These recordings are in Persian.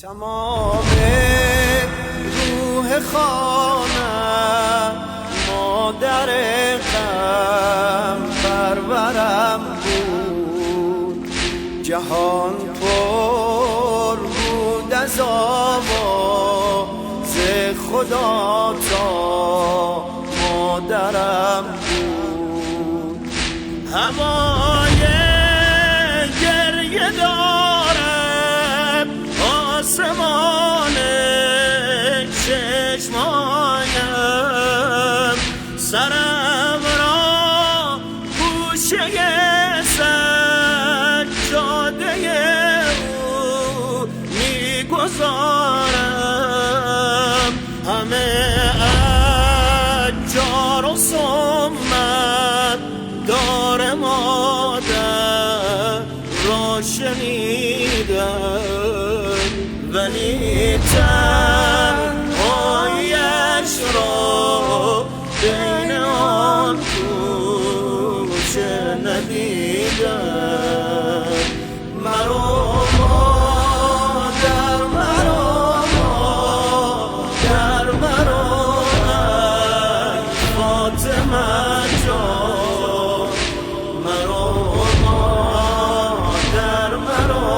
تمام روح خانم مادر غم پرورم بود. جهان پر بود از آواز خدا تا مادرم بود. هوای گریه دارد آسمان چشمایم، سرم را گوشه سجاده او میگذارم. همه اجار و سمت دار مادر را شنیدم، ولی تنهایش را بین آن کوچه ندیدم. مرو مادر، مرو مادر، مرو ای فاطمه جان. مرو مادر، مرو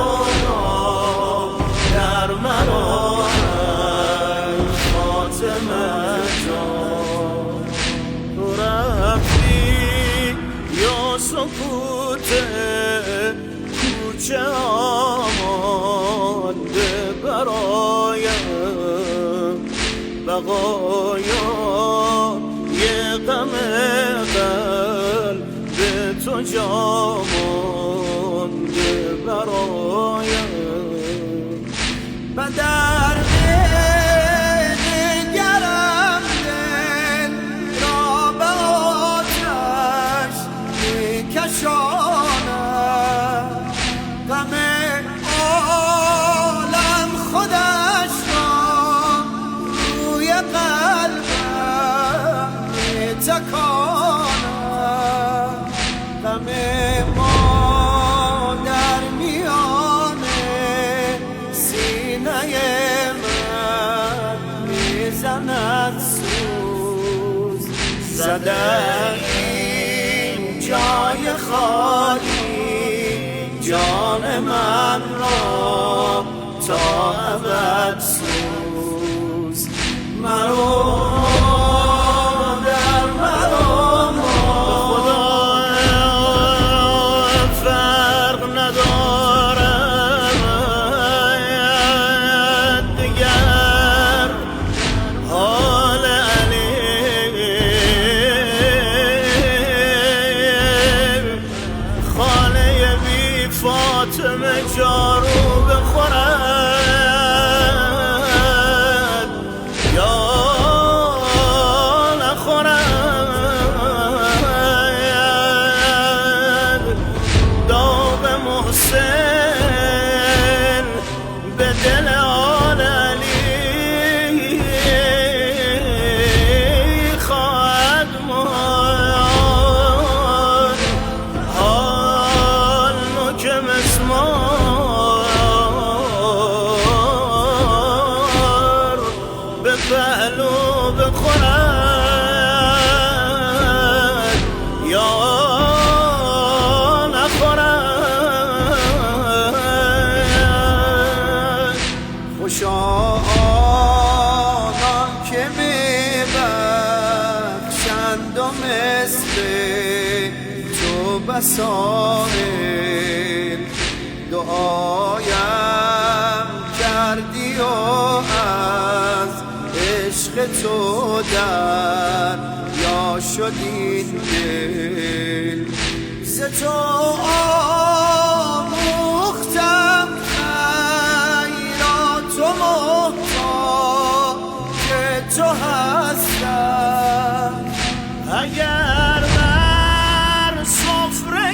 مادر، مرو ای فاطمه جان. تو رفتی یا سکوت کوچه آمانده برایم، بقایای غم قلب تو جا مانده برایم. و در نگرم دل را به آتش میکشاند، غم عالم خودش را روی قلبم میتکاند. غم ما در میانه سینه من میزند سوز، زده این جای خالی جان من را تا ابد سوز. مرو مادر، مرو مادر، فرق ندارد دیگر حال علی. خانه بی فاطمه جارو بخورد یا نخورد. داغ محسن به دل آل علی خواهد ماند. حال نوک مسمار به پهلو بخورد یا نخورد. خوشا آنان که میبخشند و مثل تو بسایل دعایم کردی و از عشق تو دریا شد این دل. ز تو آموختم خیرات و محتاج تو هستم. اگر بر سفره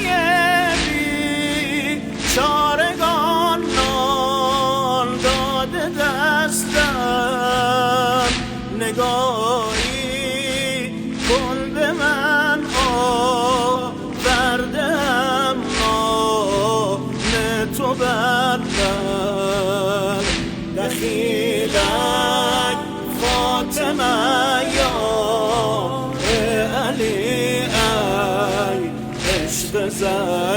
بیچارگان نان داده دستم، نگاهی کن به من آوردم نام تو بر من. دخیلک فاطمه یا علی ای عشق زد